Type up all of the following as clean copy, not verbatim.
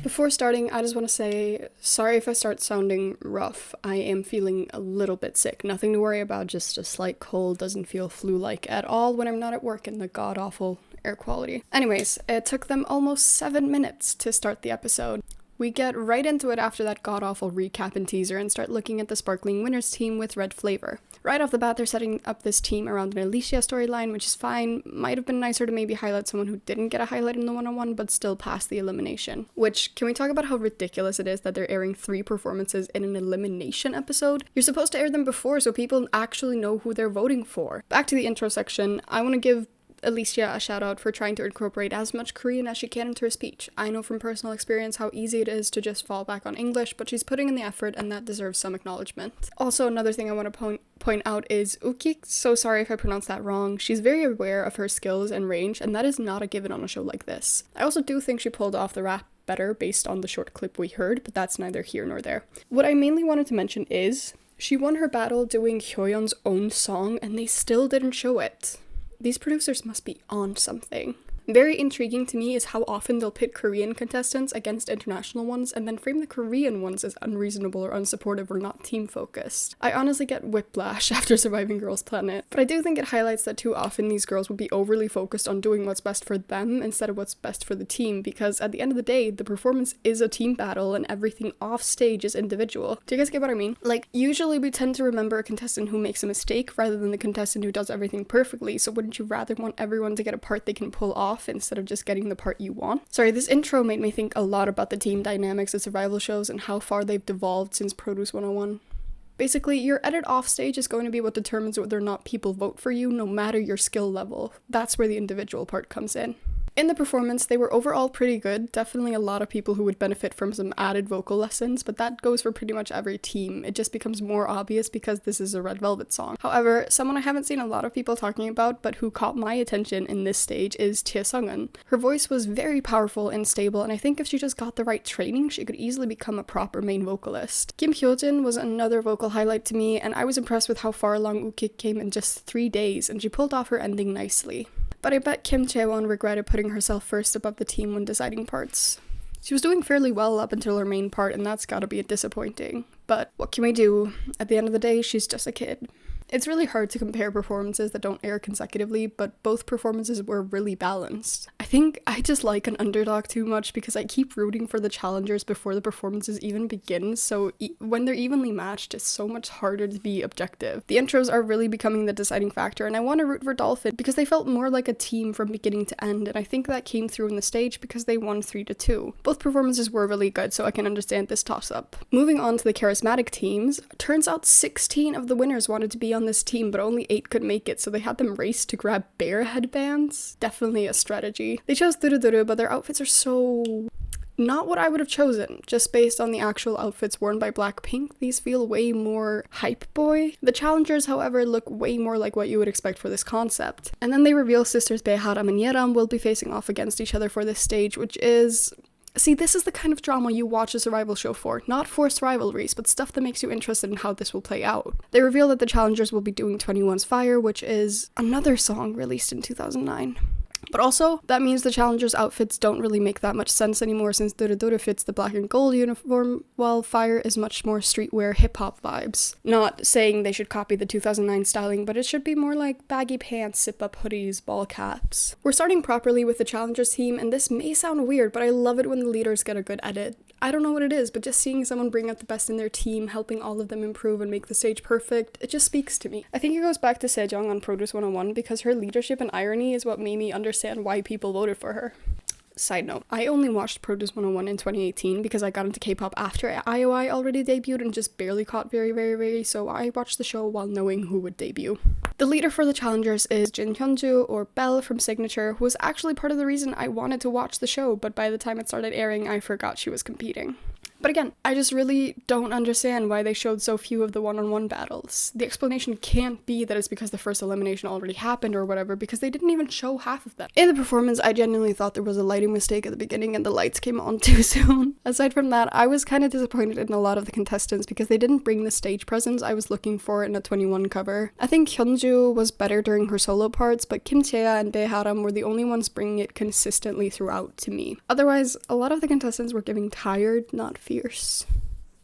Before starting, I just want to say, sorry if I start sounding rough. I am feeling a little bit sick. Nothing to worry about, just a slight cold. Doesn't feel flu-like at all when I'm not at work in the god-awful air quality. Anyways, it took them almost 7 minutes to start the episode. We get right into it after that god-awful recap and teaser and start looking at the Sparkling Winners team with red flavor. Right off the bat, they're setting up this team around an Alicia storyline, which is fine. Might have been nicer to maybe highlight someone who didn't get a highlight in the one-on-one, but still passed the elimination. Which, can we talk about how ridiculous it is that they're airing 3 performances in an elimination episode? You're supposed to air them before so people actually know who they're voting for. Back to the intro section, I want to give Alicia a shout out for trying to incorporate as much Korean as she can into her speech. I know from personal experience how easy it is to just fall back on English, but she's putting in the effort and that deserves some acknowledgement. Also, another thing I want to point out is Ukik, so sorry if I pronounced that wrong. She's very aware of her skills and range, and that is not a given on a show like this. I also do think she pulled off the rap better based on the short clip we heard, but that's neither here nor there. What I mainly wanted to mention is, she won her battle doing Hyoyeon's own song, and they still didn't show it. These producers must be on something. Very intriguing to me is how often they'll pit Korean contestants against international ones and then frame the Korean ones as unreasonable or unsupportive or not team-focused. I honestly get whiplash after Surviving Girls Planet, but I do think it highlights that too often these girls will be overly focused on doing what's best for them instead of what's best for the team, because at the end of the day, the performance is a team battle and everything off stage is individual. Do you guys get what I mean? Like, usually we tend to remember a contestant who makes a mistake rather than the contestant who does everything perfectly, so wouldn't you rather want everyone to get a part they can pull off instead of just getting the part you want? Sorry, this intro made me think a lot about the team dynamics of survival shows and how far they've devolved since Produce 101. Basically, your edit off stage is going to be what determines whether or not people vote for you, no matter your skill level. That's where the individual part comes in. In the performance, they were overall pretty good. Definitely a lot of people who would benefit from some added vocal lessons, but that goes for pretty much every team. It just becomes more obvious because this is a Red Velvet song. However, someone I haven't seen a lot of people talking about, but who caught my attention in this stage is Chie Sung-eun. Her voice was very powerful and stable, and I think if she just got the right training, she could easily become a proper main vocalist. Kim Hyojin was another vocal highlight to me, and I was impressed with how far along Ukik came in just 3 days, and she pulled off her ending nicely. But I bet Kim Chae-won regretted putting herself first above the team when deciding parts. She was doing fairly well up until her main part, and that's gotta be disappointing. But what can we do? At the end of the day, she's just a kid. It's really hard to compare performances that don't air consecutively, but both performances were really balanced. I think I just like an underdog too much because I keep rooting for the challengers before the performances even begin, so when they're evenly matched, it's so much harder to be objective. The intros are really becoming the deciding factor, and I want to root for Dolphin because they felt more like a team from beginning to end, and I think that came through in the stage because they won 3-2. Both performances were really good, so I can understand this toss-up. Moving on to the charismatic teams, turns out 16 of the winners wanted to be on this team, but only 8 could make it, so they had them race to grab bear headbands. Definitely a strategy. They chose Duruduru, but their outfits are so not what I would have chosen, just based on the actual outfits worn by Blackpink. These feel way more hype boy. The challengers, however, look way more like what you would expect for this concept. And then they reveal sisters Beharam and Yeram will be facing off against each other for this stage, which is... See, this is the kind of drama you watch a survival show for, not forced rivalries, but stuff that makes you interested in how this will play out. They reveal that the challengers will be doing 21's Fire, which is another song released in 2009. But also, that means the challengers' outfits don't really make that much sense anymore since Duruduru fits the black and gold uniform, while Fire is much more streetwear hip-hop vibes. Not saying they should copy the 2009 styling, but it should be more like baggy pants, zip-up hoodies, ball caps. We're starting properly with the challengers team, and this may sound weird, but I love it when the leaders get a good edit. I don't know what it is, but just seeing someone bring out the best in their team, helping all of them improve and make the stage perfect, it just speaks to me. I think it goes back to Sejong on Produce 101 because her leadership and irony is what made me understand why people voted for her. Side note, I only watched Produce 101 in 2018 because I got into K-pop after IOI already debuted and just barely caught very, so I watched the show while knowing who would debut. The leader for the challengers is Jin Hyunju, or Belle from Signature, who was actually part of the reason I wanted to watch the show, but by the time it started airing, I forgot she was competing. But again, I just really don't understand why they showed so few of the one-on-one battles. The explanation can't be that it's because the first elimination already happened or whatever, because they didn't even show half of them. In the performance, I genuinely thought there was a lighting mistake at the beginning and the lights came on too soon. Aside from that, I was kind of disappointed in a lot of the contestants because they didn't bring the stage presence I was looking for in a 21 cover. I think Hyunju was better during her solo parts, but Kim Chae and Bae Haram were the only ones bringing it consistently throughout to me. Otherwise, a lot of the contestants were giving tired, not fierce.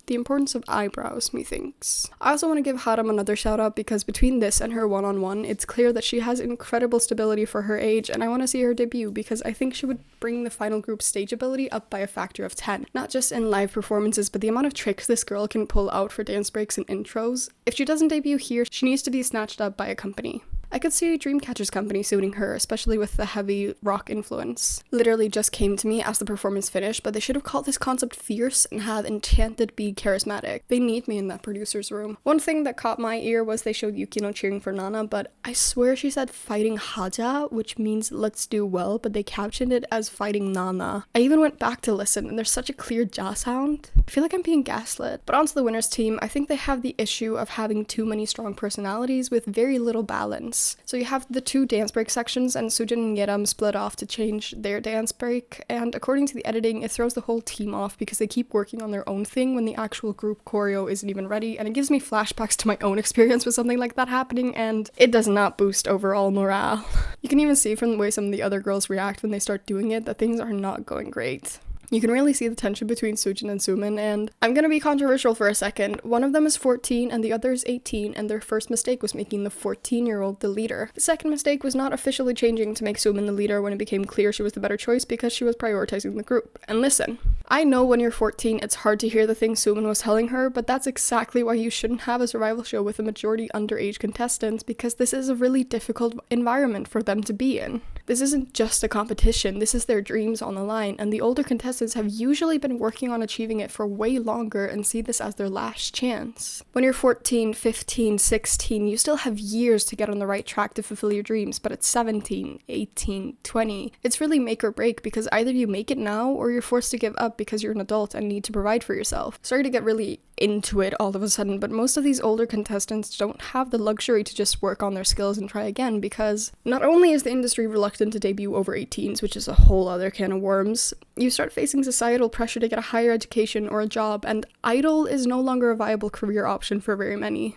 The importance of eyebrows, methinks. I also want to give Haram another shout out because between this and her one-on-one, it's clear that she has incredible stability for her age, and I want to see her debut because I think she would bring the final group stage ability up by a factor of 10. Not just in live performances, but the amount of tricks this girl can pull out for dance breaks and intros. If she doesn't debut here, she needs to be snatched up by a company. I could see Dreamcatcher's company suiting her, especially with the heavy rock influence. Literally just came to me as the performance finished, but they should have called this concept fierce and have Enchanted be charismatic. They need me in that producer's room. One thing that caught my ear was they showed Yukino cheering for Nana, but I swear she said fighting Haja, which means let's do well, but they captioned it as fighting Nana. I even went back to listen, and there's such a clear Ja sound. I feel like I'm being gaslit. But onto the winners team, I think they have the issue of having too many strong personalities with very little balance. So you have the two dance break sections, and Sujin and Yeram split off to change their dance break, and according to the editing, it throws the whole team off because they keep working on their own thing when the actual group choreo isn't even ready, and it gives me flashbacks to my own experience with something like that happening, and it does not boost overall morale. You can even see from the way some of the other girls react when they start doing it that things are not going great. You can really see the tension between Sujin and Sumin, and I'm gonna be controversial for a second. One of them is 14 and the other is 18, and their first mistake was making the 14-year-old the leader. The second mistake was not officially changing to make Sumin the leader when it became clear she was the better choice because she was prioritizing the group. And listen, I know when you're 14 it's hard to hear the things Sumin was telling her, but that's exactly why you shouldn't have a survival show with a majority underage contestants, because this is a really difficult environment for them to be in. This isn't just a competition, this is their dreams on the line, and the older contestants have usually been working on achieving it for way longer and see this as their last chance. When you're 14, 15, 16, you still have years to get on the right track to fulfill your dreams, but at 17, 18, 20, it's really make or break because either you make it now or you're forced to give up because you're an adult and need to provide for yourself. Sorry to get really into it all of a sudden, but most of these older contestants don't have the luxury to just work on their skills and try again, because not only is the industry reluctant to debut over 18s, which is a whole other can of worms, you start facing societal pressure to get a higher education or a job, and idol is no longer a viable career option for very many.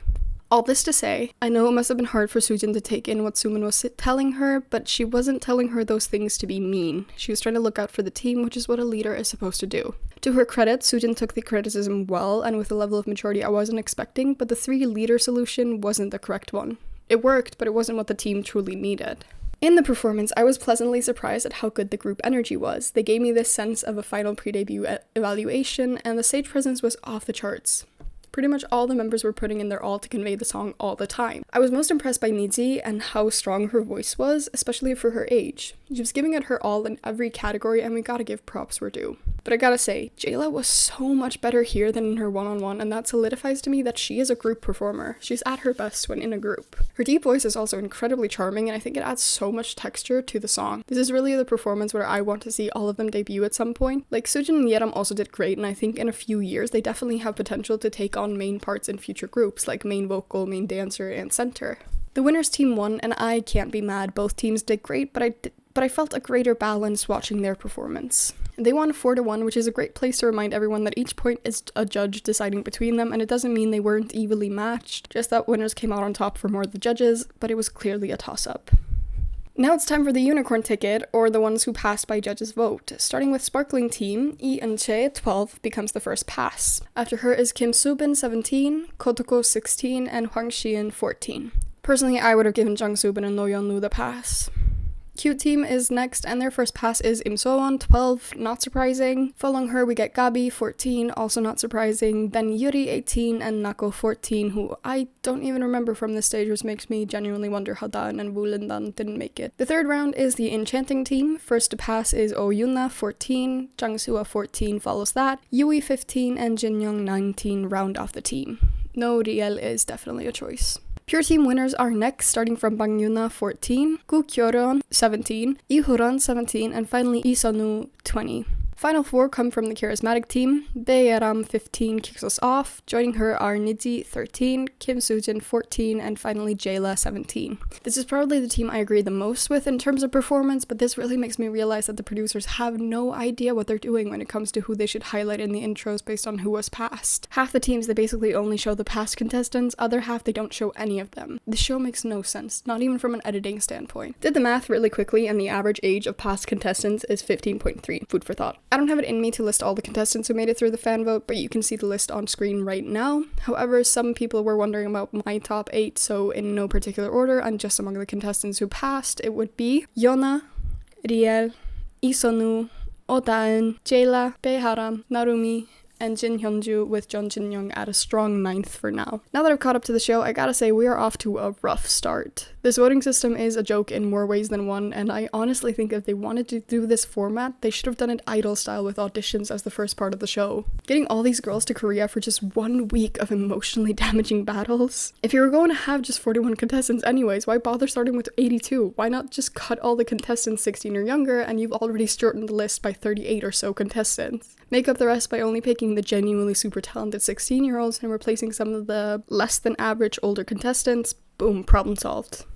All this to say, I know it must have been hard for Sujin to take in what Sumin was telling her, but she wasn't telling her those things to be mean. She was trying to look out for the team, which is what a leader is supposed to do. To her credit, Sujin took the criticism well and with a level of maturity I wasn't expecting, but the 3-leader solution wasn't the correct one. It worked, but it wasn't what the team truly needed. In the performance, I was pleasantly surprised at how good the group energy was. They gave me this sense of a final pre-debut evaluation, and the stage presence was off the charts. Pretty much all the members were putting in their all to convey the song all the time. I was most impressed by Nizi and how strong her voice was, especially for her age. She was giving it her all in every category, and we gotta give props where due. But I gotta say, Jayla was so much better here than in her one-on-one, and that solidifies to me that she is a group performer. She's at her best when in a group. Her deep voice is also incredibly charming, and I think it adds so much texture to the song. This is really the performance where I want to see all of them debut at some point. Like, Sujin and Yeram also did great, and I think in a few years they definitely have potential to take on main parts in future groups, like main vocal, main dancer, and center. The winners team won, and I can't be mad. Both teams did great, but I felt a greater balance watching their performance. They won 4-1, which is a great place to remind everyone that each point is a judge deciding between them, and it doesn't mean they weren't evenly matched, just that winners came out on top for more of the judges, but it was clearly a toss-up. Now it's time for the unicorn ticket, or the ones who passed by judges' vote. Starting with Sparkling Team, Lee Eun-chae, 12, becomes the first pass. After her is Kim Soo-bin, 17, Kotoko, 16, and Hwang Si-in, 14. Personally, I would have given Jung Soo-bin and Noh Yeon-woo the pass. Cute Team is next, and their first pass is Im So-won, 12, not surprising. Following her, we get Gabi, 14, also not surprising. Then Yuri, 18, and Nako, 14, who I don't even remember from this stage, which makes me genuinely wonder how Dan and Woo Lin-dan didn't make it. The third round is the Enchanting Team. First to pass is Oh Yoon-na, 14, Jang Soo-ah, 14 follows that. Yui, 15, and Jin Young, 19 round off the team. No, Riel is definitely a choice. Pure Team winners are next, starting from Bang Yoon-na, 14, Gu Kyoron, 17, Lee Hoo-ran, 17, and finally Lee Sun-woo, 20. Final 4 come from the charismatic team. Baeram 15 kicks us off. Joining her are Niji 13, Kim Soojin 14, and finally Jayla 17. This is probably the team I agree the most with in terms of performance, but this really makes me realize that the producers have no idea what they're doing when it comes to who they should highlight in the intros based on who was past. Half the teams they basically only show the past contestants, other half they don't show any of them. The show makes no sense, not even from an editing standpoint. Did the math really quickly and the average age of past contestants is 15.3. Food for thought. I don't have it in me to list all the contestants who made it through the fan vote, but you can see the list on screen right now. However, some people were wondering about my top 8, so in no particular order, and just among the contestants who passed, it would be Yona, Riel, Isonu, Odaen, Jayla, Baeharam, Narumi, and Jin Hyunju, with Jeon Jin-young at a strong 9th for now. Now that I've caught up to the show, I gotta say we are off to a rough start. This voting system is a joke in more ways than one, and I honestly think if they wanted to do this format, they should have done it idol style with auditions as the first part of the show. Getting all these girls to Korea for just 1 week of emotionally damaging battles? If you were going to have just 41 contestants anyways, why bother starting with 82? Why not just cut all the contestants 16 or younger, and you've already shortened the list by 38 or so contestants? Make up the rest by only picking the genuinely super talented 16-year-olds and replacing some of the less than average older contestants. Boom, problem solved.